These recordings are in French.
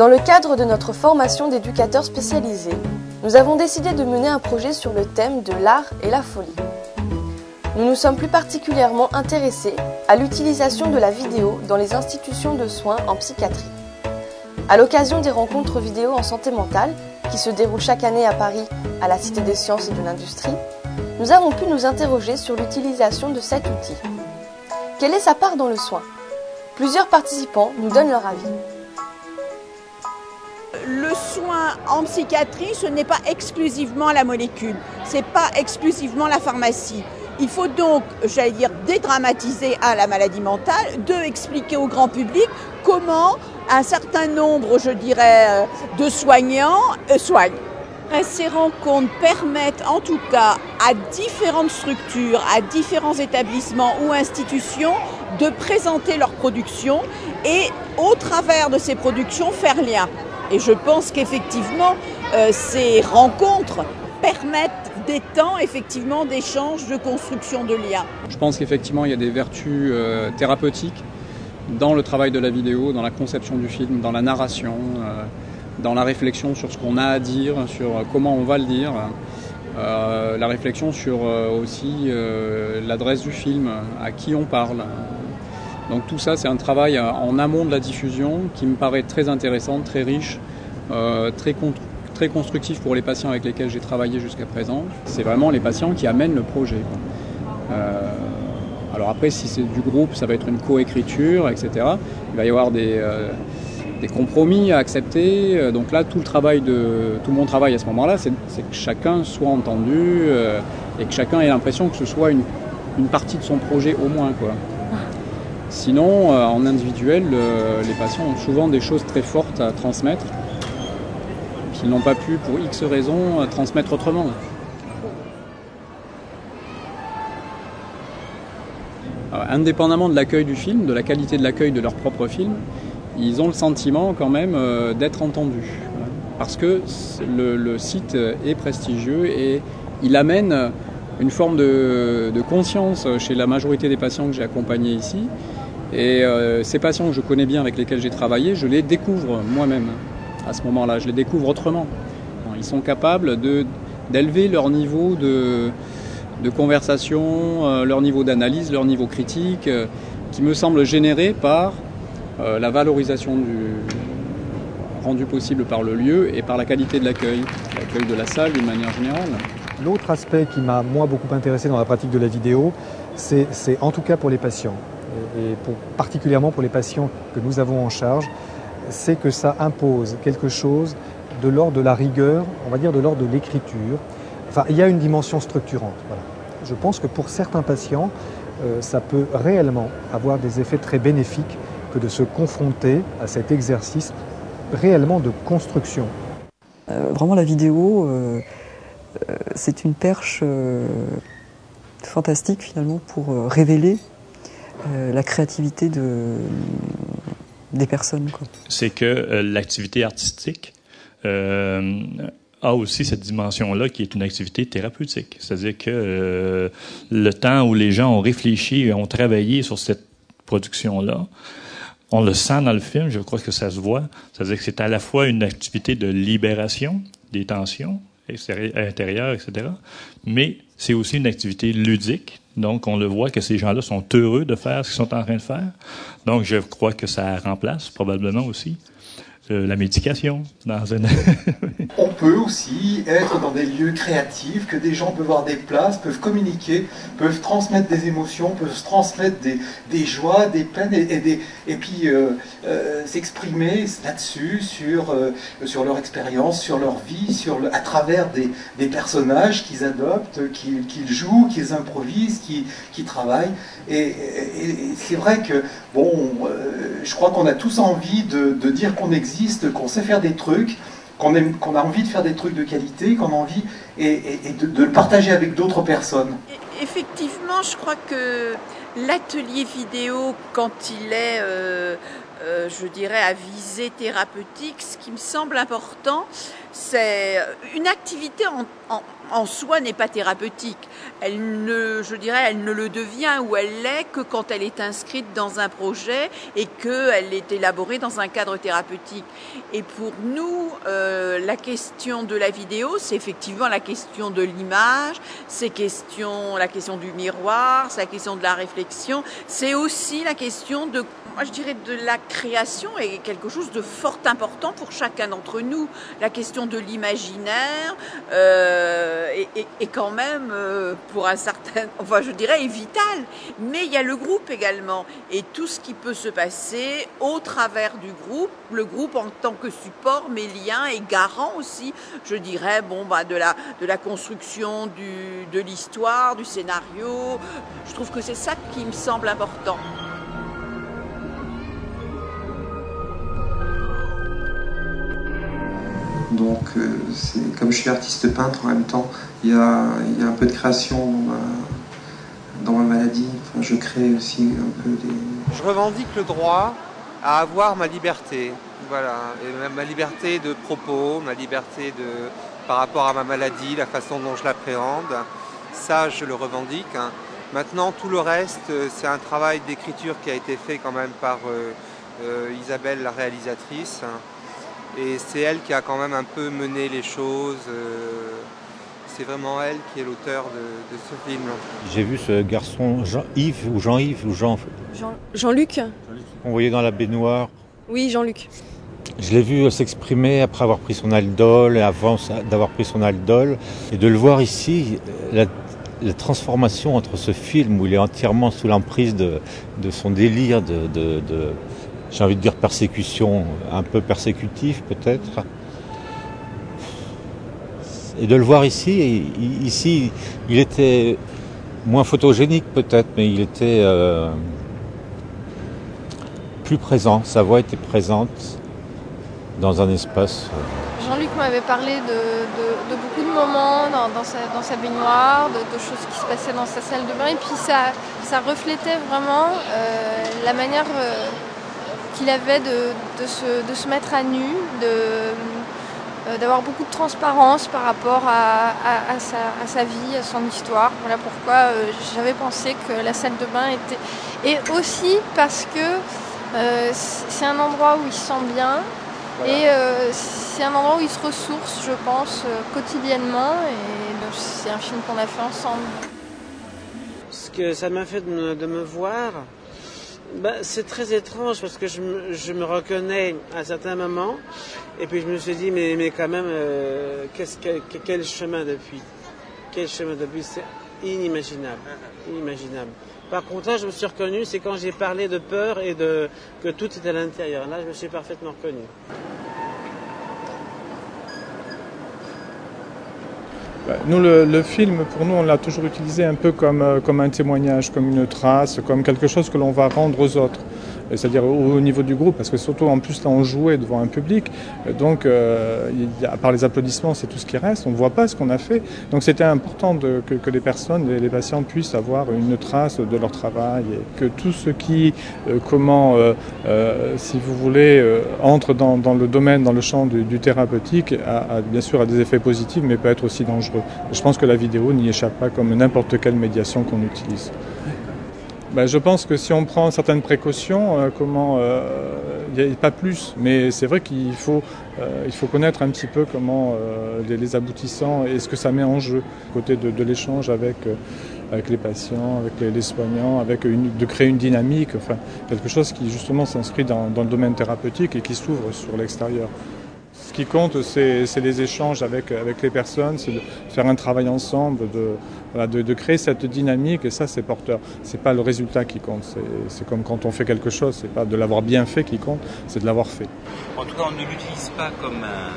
Dans le cadre de notre formation d'éducateurs spécialisés, nous avons décidé de mener un projet sur le thème de l'art et la folie. Nous nous sommes plus particulièrement intéressés à l'utilisation de la vidéo dans les institutions de soins en psychiatrie. À l'occasion des rencontres vidéo en santé mentale, qui se déroulent chaque année à Paris, à la Cité des Sciences et de l'Industrie, nous avons pu nous interroger sur l'utilisation de cet outil. Quelle est sa part dans le soin? Plusieurs participants nous donnent leur avis. Le soin en psychiatrie, ce n'est pas exclusivement la molécule, ce n'est pas exclusivement la pharmacie. Il faut donc, j'allais dire, dédramatiser la maladie mentale, expliquer au grand public comment un certain nombre, je dirais, de soignants soignent. Ces rencontres permettent en tout cas à différentes structures, à différents établissements ou institutions de présenter leurs productions et au travers de ces productions faire lien. Et je pense qu'effectivement, ces rencontres permettent des temps effectivement d'échange, de construction de liens. Je pense qu'effectivement il y a des vertus thérapeutiques dans le travail de la vidéo, dans la conception du film, dans la narration, dans la réflexion sur ce qu'on a à dire, sur comment on va le dire, la réflexion sur aussi l'adresse du film, à qui on parle. Donc tout ça c'est un travail en amont de la diffusion qui me paraît très intéressant, très riche, très constructif pour les patients avec lesquels j'ai travaillé jusqu'à présent. C'est vraiment les patients qui amènent le projet. Alors après, si c'est du groupe, ça va être une coécriture, etc. Il va y avoir des compromis à accepter. Donc là, tout mon travail à ce moment-là, c'est que chacun soit entendu et que chacun ait l'impression que ce soit une partie de son projet au moins, quoi. Sinon, en individuel, les patients ont souvent des choses très fortes à transmettre. Ils n'ont pas pu, pour X raisons, transmettre autrement. Alors, indépendamment de l'accueil du film, de la qualité de l'accueil de leur propre film, ils ont le sentiment quand même d'être entendus. Parce que le site est prestigieux et il amène une forme de conscience chez la majorité des patients que j'ai accompagnés ici. Et ces patients que je connais bien, avec lesquels j'ai travaillé, je les découvre moi-même. À ce moment-là, je les découvre autrement. Ils sont capables d'élever leur niveau de conversation, leur niveau d'analyse, leur niveau critique, qui me semble généré par la valorisation rendue possible par le lieu et par la qualité de l'accueil de la salle d'une manière générale. L'autre aspect qui m'a, moi, beaucoup intéressé dans la pratique de la vidéo, c'est en tout cas pour les patients, et particulièrement pour les patients que nous avons en charge, c'est que ça impose quelque chose de l'ordre de la rigueur, on va dire de l'ordre de l'écriture. Enfin, il y a une dimension structurante. Voilà. Je pense que pour certains patients, ça peut réellement avoir des effets très bénéfiques que de se confronter à cet exercice réellement de construction. Vraiment, la vidéo, c'est une perche fantastique finalement pour révéler la créativité des personnes. C'est que l'activité artistique a aussi cette dimension-là qui est une activité thérapeutique. C'est-à-dire que le temps où les gens ont réfléchi et ont travaillé sur cette production-là, on le sent dans le film, je crois que ça se voit. C'est-à-dire que c'est à la fois une activité de libération des tensions intérieures, etc., mais c'est aussi une activité ludique. Donc, on le voit que ces gens-là sont heureux de faire ce qu'ils sont en train de faire. Donc, je crois que ça remplace probablement aussi la médication dans un... On peut aussi être dans des lieux créatifs, que des gens peuvent avoir des places, peuvent communiquer, peuvent transmettre des émotions, peuvent transmettre des joies, des peines, et puis s'exprimer là-dessus, sur leur expérience, sur leur vie, à travers des personnages qu'ils adoptent, qu'ils jouent, qu'ils improvisent, qu'ils travaillent. Et c'est vrai que, je crois qu'on a tous envie de dire qu'on existe, qu'on sait faire des trucs, qu'on a envie de faire des trucs de qualité, qu'on a envie de le partager avec d'autres personnes. Effectivement, je crois que l'atelier vidéo, quand il est, je dirais, à visée thérapeutique, ce qui me semble important, c'est une activité en soi n'est pas thérapeutique. Elle ne le devient ou elle l'est que quand elle est inscrite dans un projet et qu'elle est élaborée dans un cadre thérapeutique. Et pour nous, la question de la vidéo, c'est effectivement la question de l'image, c'est la question du miroir, c'est la question de la réflexion, c'est aussi la question de, moi je dirais, de la création et quelque chose de fort important pour chacun d'entre nous. La question de l'imaginaire est quand même, pour un certain, enfin je dirais, est vitale. Mais il y a le groupe également et tout ce qui peut se passer au travers du groupe, le groupe en tant que support, mais lien et garant aussi, je dirais, de la construction de l'histoire, du scénario. Je trouve que c'est ça qui me semble important. Donc, comme je suis artiste peintre en même temps, il y a un peu de création dans ma maladie. Enfin, je crée aussi un peu des... Je revendique le droit à avoir ma liberté. Voilà, et ma liberté de propos, ma liberté par rapport à ma maladie, la façon dont je l'appréhende. Ça, je le revendique. Maintenant, tout le reste, c'est un travail d'écriture qui a été fait quand même par Isabelle, la réalisatrice. Et c'est elle qui a quand même un peu mené les choses. C'est vraiment elle qui est l'auteur de ce film. J'ai vu ce garçon, Jean-Yves ou Jean-Yves ou Jean... Jean-Luc. On voyait dans la baignoire. Oui, Jean-Luc. Je l'ai vu s'exprimer après avoir pris son Aldol, et avant d'avoir pris son Aldol. Et de le voir ici, la transformation entre ce film où il est entièrement sous l'emprise de son délire j'ai envie de dire persécution, un peu persécutif peut-être. Et de le voir ici, il était moins photogénique peut-être, mais il était plus présent. Sa voix était présente dans un espace. Jean-Luc m'avait parlé de beaucoup de moments dans sa baignoire, de choses qui se passaient dans sa salle de bain, et puis ça reflétait vraiment la manière qu'il avait de se mettre à nu, d'avoir beaucoup de transparence par rapport à sa vie, à son histoire. Voilà pourquoi j'avais pensé que la salle de bain était... Et aussi parce que c'est un endroit où il se sent bien, voilà. Et c'est un endroit où il se ressource, je pense, quotidiennement. Et c'est un film qu'on a fait ensemble. Ce que ça m'a fait de me voir... c'est très étrange parce que je me reconnais à certains moments et puis je me suis dit mais quand même quel chemin depuis c'est inimaginable. Par contre là je me suis reconnu, c'est quand j'ai parlé de peur et que tout est à l'intérieur. Là je me suis parfaitement reconnu. Nous, le film, pour nous, on l'a toujours utilisé un peu comme un témoignage, comme une trace, comme quelque chose que l'on va rendre aux autres. C'est-à-dire au niveau du groupe, parce que surtout, en plus, là, on jouait devant un public. Donc, à part les applaudissements, c'est tout ce qui reste. On ne voit pas ce qu'on a fait. Donc, c'était important que les personnes, les patients puissent avoir une trace de leur travail et que tout ce qui, si vous voulez, entre dans le domaine, dans le champ du thérapeutique, bien sûr, a des effets positifs, mais peut être aussi dangereux. Et je pense que la vidéo n'y échappe pas comme n'importe quelle médiation qu'on utilise. Je pense que si on prend certaines précautions, il n'y a pas plus. Mais c'est vrai qu'il faut connaître un petit peu comment les aboutissants et ce que ça met en jeu, côté de l'échange avec les patients, avec les soignants, de créer une dynamique, enfin quelque chose qui justement s'inscrit dans le domaine thérapeutique et qui s'ouvre sur l'extérieur. Ce qui compte, c'est les échanges avec les personnes, c'est de faire un travail ensemble, de créer cette dynamique, et ça c'est porteur. C'est pas le résultat qui compte, c'est comme quand on fait quelque chose, c'est pas de l'avoir bien fait qui compte, c'est de l'avoir fait. En tout cas, on ne l'utilise pas comme un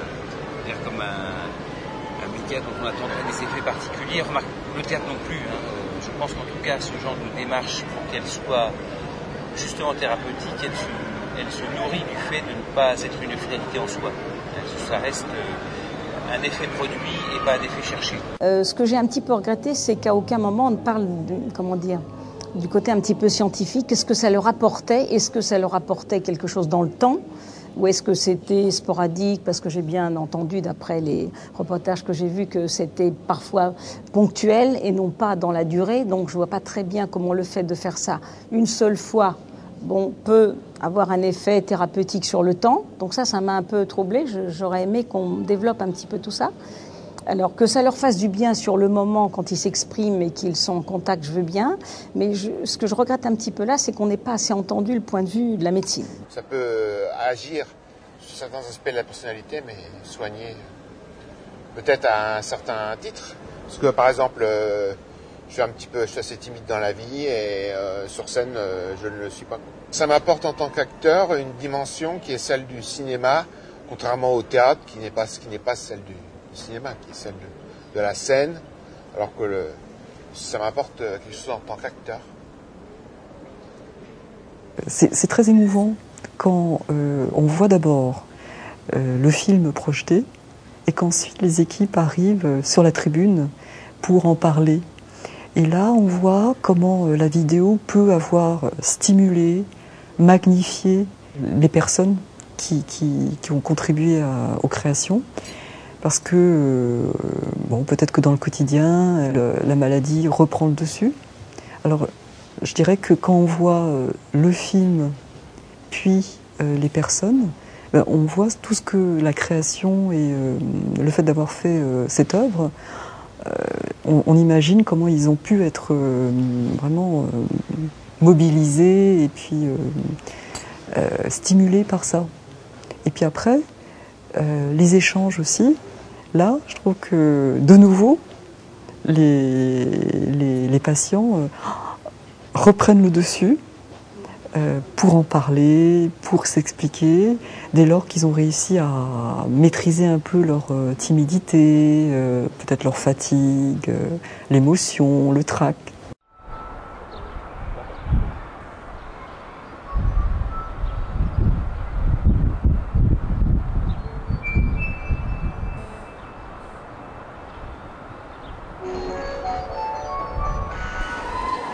média dont on attendrait des effets particuliers. Remarque, le théâtre non plus. Je pense qu'en tout cas, ce genre de démarche, pour qu'elle soit justement thérapeutique, elle se nourrit du fait de ne pas être une finalité en soi. Ça reste un effet produit et pas un effet cherché. Ce que j'ai un petit peu regretté, c'est qu'à aucun moment on ne parle du côté un petit peu scientifique. Est-ce que ça leur apportait quelque chose dans le temps, Ou est-ce que c'était sporadique? Parce que j'ai bien entendu, d'après les reportages que j'ai vus, que c'était parfois ponctuel et non pas dans la durée. Donc je ne vois pas très bien comment le fait de faire ça une seule fois peut avoir un effet thérapeutique sur le temps. Donc ça m'a un peu troublée. J'aurais aimé qu'on développe un petit peu tout ça. Alors que ça leur fasse du bien sur le moment quand ils s'expriment et qu'ils sont en contact, je veux bien. Mais ce que je regrette un petit peu là, c'est qu'on n'ait pas assez entendu le point de vue de la médecine. Ça peut agir sur certains aspects de la personnalité, mais soigner peut-être à un certain titre. Parce que par exemple, je suis assez timide dans la vie et sur scène, je ne le suis pas. Ça m'apporte en tant qu'acteur une dimension qui est celle du cinéma, contrairement au théâtre qui n'est pas celle du cinéma, qui est celle de la scène, alors que ça m'apporte quelque chose en tant qu'acteur. C'est très émouvant quand on voit d'abord le film projeté et qu'ensuite les équipes arrivent sur la tribune pour en parler. Et là, on voit comment la vidéo peut avoir stimulé, magnifié les personnes qui ont contribué aux créations. Parce que, peut-être que dans le quotidien, la maladie reprend le dessus. Alors, je dirais que quand on voit le film, puis les personnes, on voit tout ce que la création et le fait d'avoir fait cette œuvre, on imagine comment ils ont pu être vraiment mobilisés et puis stimulés par ça. Et puis après, les échanges aussi. Là, je trouve que, de nouveau, les patients reprennent le dessus pour en parler, pour s'expliquer, dès lors qu'ils ont réussi à maîtriser un peu leur timidité, peut-être leur fatigue, l'émotion, le trac.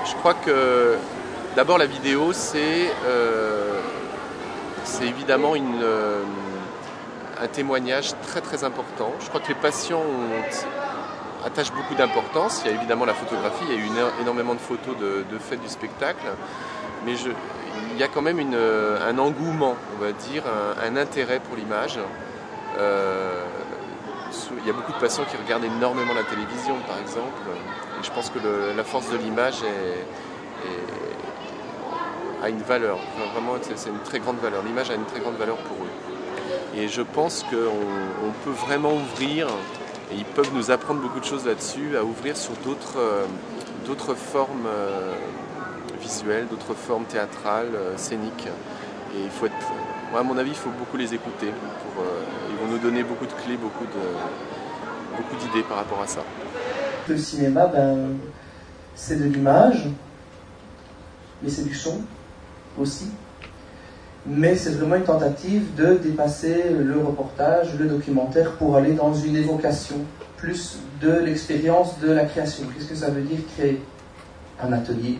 Je crois que d'abord la vidéo c'est évidemment un témoignage très très important. Je crois que les patients attachent beaucoup d'importance. Il y a évidemment la photographie, il y a eu énormément de photos de fait du spectacle, mais il y a quand même un engouement, on va dire, un intérêt pour l'image. Il y a beaucoup de patients qui regardent énormément la télévision par exemple, et je pense que la force de l'image a une valeur, enfin, vraiment c'est une très grande valeur, l'image a une très grande valeur pour eux. Et je pense qu'on peut vraiment ouvrir, et ils peuvent nous apprendre beaucoup de choses là-dessus, à ouvrir sur d'autres formes visuelles, d'autres formes théâtrales, scéniques. Et il faut à mon avis, il faut beaucoup les écouter. Ils vont nous donner beaucoup de clés, beaucoup d'idées par rapport à ça. Le cinéma, c'est de l'image, mais c'est du son aussi. Mais c'est vraiment une tentative de dépasser le reportage, le documentaire, pour aller dans une évocation plus de l'expérience de la création. Qu'est-ce que ça veut dire créer un atelier ?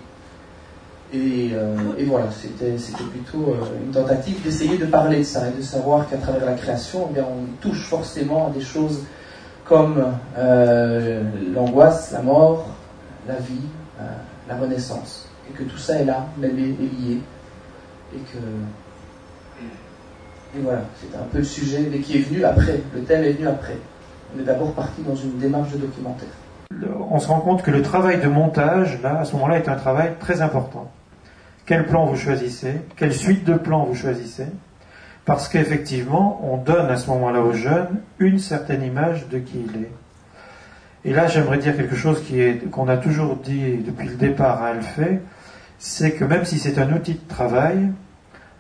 Et voilà, c'était plutôt une tentative d'essayer de parler de ça et de savoir qu'à travers la création, on touche forcément à des choses comme l'angoisse, la mort, la vie, la renaissance. Et que tout ça est là, même est lié. Et voilà, c'est un peu le sujet, mais qui est venu après. Le thème est venu après. On est d'abord parti dans une démarche de documentaire. On se rend compte que le travail de montage, là, à ce moment-là, est un travail très important. Quel plan vous choisissez? Quelle suite de plans vous choisissez? Parce qu'effectivement, on donne à ce moment-là aux jeunes une certaine image de qui il est. Et là, j'aimerais dire quelque chose qu'on a toujours dit depuis le départ à Alphée, c'est que même si c'est un outil de travail,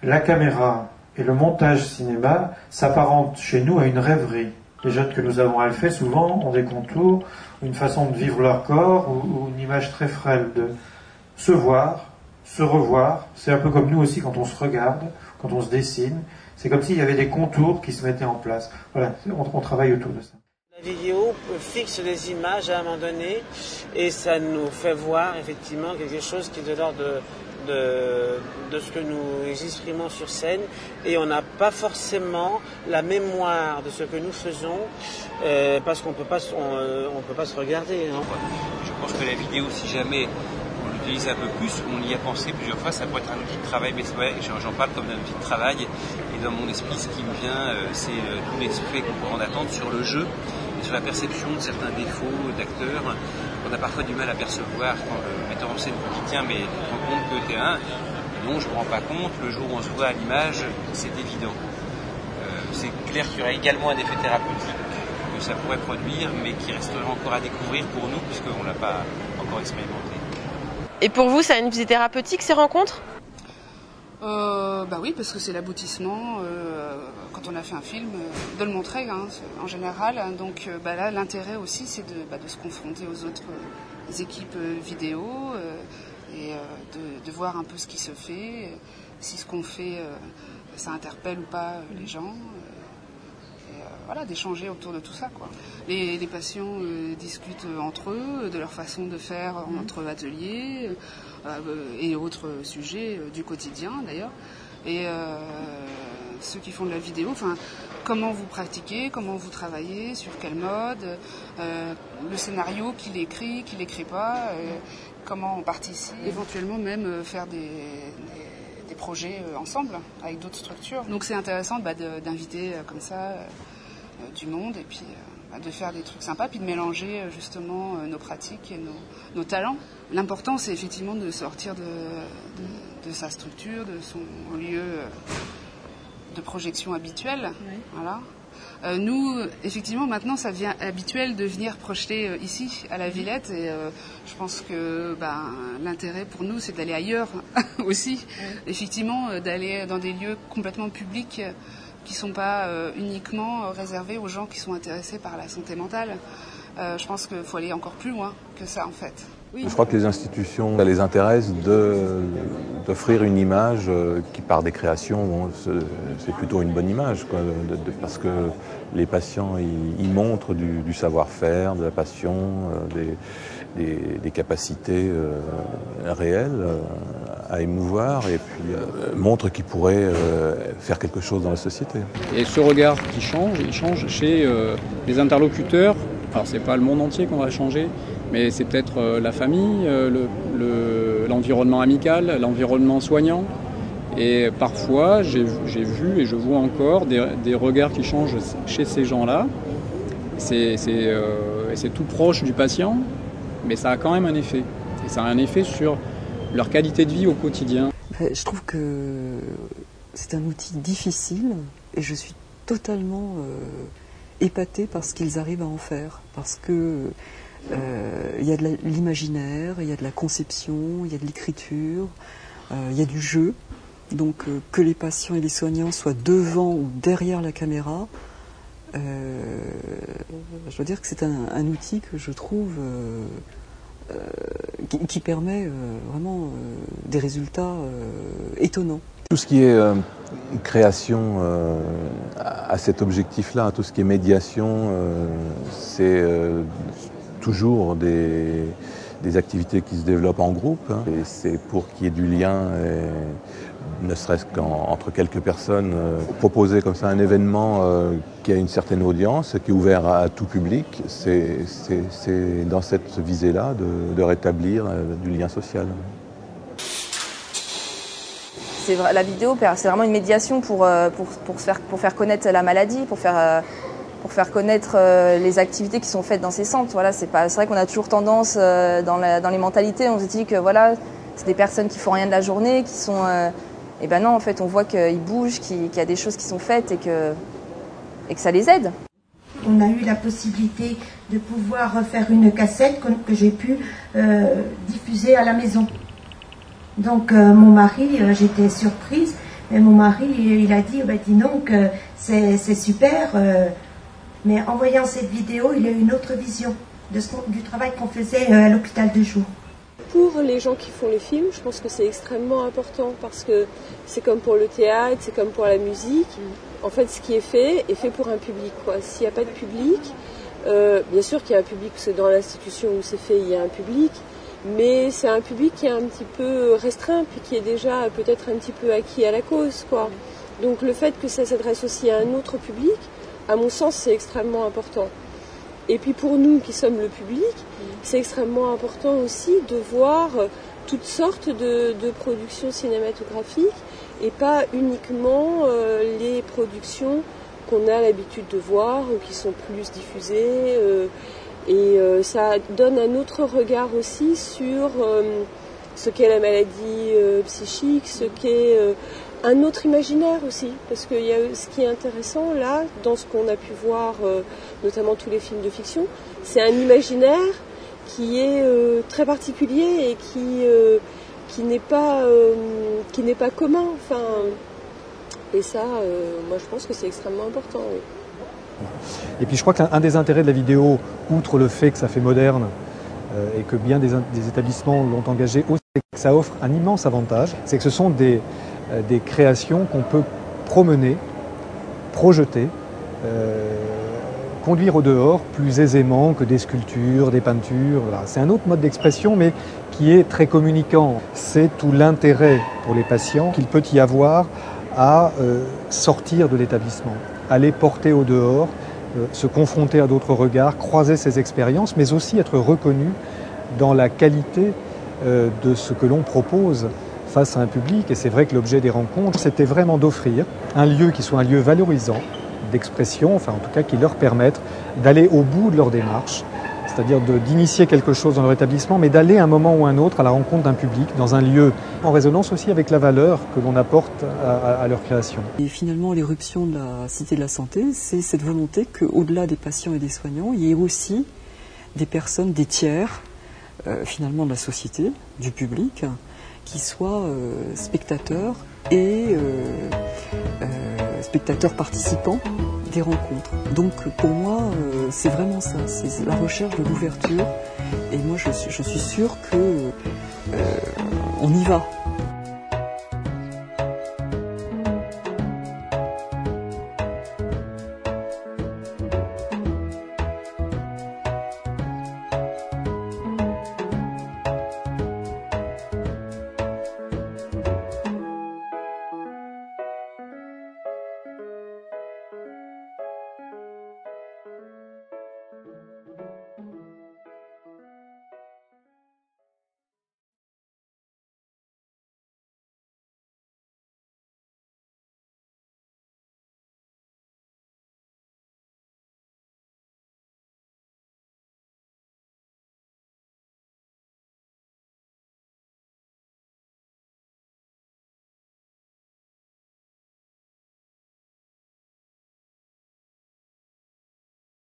la caméra et le montage cinéma s'apparentent chez nous à une rêverie. Les jeunes que nous avons à Alphée, souvent, ont des contours, une façon de vivre leur corps ou une image très frêle de se voir, se revoir. C'est un peu comme nous aussi quand on se regarde, quand on se dessine. C'est comme s'il y avait des contours qui se mettaient en place. Voilà, on travaille autour de ça. La vidéo fixe des images à un moment donné et ça nous fait voir effectivement quelque chose qui est de l'ordre de ce que nous exprimons sur scène et on n'a pas forcément la mémoire de ce que nous faisons parce qu'on peut pas se regarder. Hein. Je pense que la vidéo, si jamais on l'utilise un peu plus, on y a pensé plusieurs fois, ça pourrait être un outil de travail, mais ouais, j'en parle comme d'un outil de travail et dans mon esprit ce qui me vient c'est tous les effets qu'on peut en attendre sur le jeu et sur la perception de certains défauts d'acteurs. On a parfois du mal à percevoir quand le metteur en scène vous dit tiens mais tu te rends compte que t'es un, non je me rends pas compte, le jour où on se voit à l'image c'est évident. C'est clair qu'il y aura également un effet thérapeutique que ça pourrait produire mais qui restera encore à découvrir pour nous puisqu'on ne l'a pas encore expérimenté. Et pour vous ça a une visée thérapeutique ces rencontres ? Bah oui, parce que c'est l'aboutissement, quand on a fait un film, de le montrer en général. Donc là, l'intérêt aussi, c'est de se confronter aux autres équipes vidéo et de voir un peu ce qui se fait, si ce qu'on fait, ça interpelle ou pas les gens. Voilà, d'échanger autour de tout ça, quoi. Les patients discutent entre eux de leur façon de faire entre ateliers et autres sujets du quotidien d'ailleurs. Et ceux qui font de la vidéo, comment vous pratiquez, comment vous travaillez, sur quel mode, le scénario, qui l'écrit, qui l'écrit pas, comment on participe, éventuellement même faire des projets ensemble avec d'autres structures. Donc c'est intéressant d'inviter comme ça du monde et puis de faire des trucs sympas puis de mélanger justement nos pratiques et nos talents. L'important c'est effectivement de sortir de sa structure, de son lieu de projection habituel. Oui. Voilà. Nous, effectivement, maintenant, ça devient habituel de venir projeter ici, à la Villette, et je pense que l'intérêt pour nous, c'est d'aller ailleurs aussi. Oui. Effectivement, d'aller dans des lieux complètement publics qui ne sont pas uniquement réservés aux gens qui sont intéressés par la santé mentale. Je pense qu'il faut aller encore plus loin que ça, en fait. Oui. Je crois que les institutions, ça les intéresse d'offrir une image qui, par des créations, c'est plutôt une bonne image, quoi, parce que les patients, ils montrent du savoir-faire, de la passion, des capacités réelles à émouvoir, et puis montrent qu'ils pourraient faire quelque chose dans la société. Et ce regard qui change, il change chez les interlocuteurs. Alors c'est pas le monde entier qu'on va changer, mais c'est peut-être la famille, l'environnement amical, l'environnement soignant. Et parfois, j'ai vu et je vois encore des regards qui changent chez ces gens-là. C'est tout proche du patient, mais ça a quand même un effet. Et ça a un effet sur leur qualité de vie au quotidien. Je trouve que c'est un outil difficile et je suis totalement épatée par ce qu'ils arrivent à en faire. Parce que il y a de l'imaginaire, il y a de la conception, il y a de l'écriture, il y a du jeu. Donc que les patients et les soignants soient devant ou derrière la caméra, je dois dire que c'est un outil que je trouve qui permet vraiment des résultats étonnants. Tout ce qui est création à cet objectif-là, tout ce qui est médiation, c'est toujours des activités qui se développent en groupe. Et c'est pour qu'il y ait du lien, ne serait-ce qu'entre quelques personnes, proposer comme ça un événement qui a une certaine audience, qui est ouvert à tout public, c'est dans cette visée-là de rétablir du lien social. La vidéo, c'est vraiment une médiation pour faire connaître la maladie, pour faire connaître les activités qui sont faites dans ces centres. Voilà, c'est vrai qu'on a toujours tendance dans les mentalités, on se dit que voilà, c'est des personnes qui font rien de la journée, qui sont et ben non, en fait, on voit qu'ils bougent, qu'il y a des choses qui sont faites et que ça les aide. On a eu la possibilité de pouvoir faire une cassette que j'ai pu diffuser à la maison. Donc mon mari, j'étais surprise, mais mon mari, il a dit, dis donc, c'est super, mais en voyant cette vidéo, il a eu une autre vision du travail qu'on faisait à l'hôpital de jour. Pour les gens qui font les films, je pense que c'est extrêmement important parce que c'est comme pour le théâtre, c'est comme pour la musique. En fait, ce qui est fait pour un public, quoi. S'il n'y a pas de public, bien sûr qu'il y a un public, parce que dans l'institution où c'est fait, il y a un public, Mais c'est un public qui est un petit peu restreint, puis qui est déjà peut-être un petit peu acquis à la cause, quoi. Donc le fait que ça s'adresse aussi à un autre public, à mon sens, c'est extrêmement important. Et puis pour nous qui sommes le public, c'est extrêmement important aussi de voir toutes sortes de productions cinématographiques et pas uniquement les productions qu'on a l'habitude de voir ou qui sont plus diffusées. Ça donne un autre regard aussi sur ce qu'est la maladie psychique, ce qu'est un autre imaginaire aussi. Parce que ce qui est intéressant là, dans ce qu'on a pu voir, notamment tous les films de fiction, c'est un imaginaire qui est très particulier et qui n'est pas commun. Enfin, et ça, moi je pense que c'est extrêmement important. Oui. Et puis je crois qu'un des intérêts de la vidéo, outre le fait que ça fait moderne et que bien des établissements l'ont engagé aussi, c'est que ça offre un immense avantage, c'est que ce sont des créations qu'on peut promener, projeter, conduire au dehors plus aisément que des sculptures, des peintures. Voilà. C'est un autre mode d'expression, mais qui est très communicant. C'est tout l'intérêt pour les patients qu'il peut y avoir à sortir de l'établissement, aller porter au dehors, se confronter à d'autres regards, croiser ses expériences, mais aussi être reconnu dans la qualité de ce que l'on propose face à un public. Et c'est vrai que l'objet des rencontres, c'était vraiment d'offrir un lieu qui soit un lieu valorisant, d'expression, enfin en tout cas qui leur permette d'aller au bout de leur démarche, c'est-à-dire d'initier quelque chose dans leur établissement, mais d'aller à un moment ou un autre à la rencontre d'un public, dans un lieu en résonance aussi avec la valeur que l'on apporte à leur création. Et finalement, l'éruption de la Cité de la Santé, c'est cette volonté qu'au-delà des patients et des soignants, il y ait aussi des personnes, des tiers, finalement de la société, du public, qui soient spectateurs et spectateurs participants des rencontres. Donc pour moi, c'est vraiment ça, c'est la recherche de l'ouverture. Et moi, je suis sûre que on y va.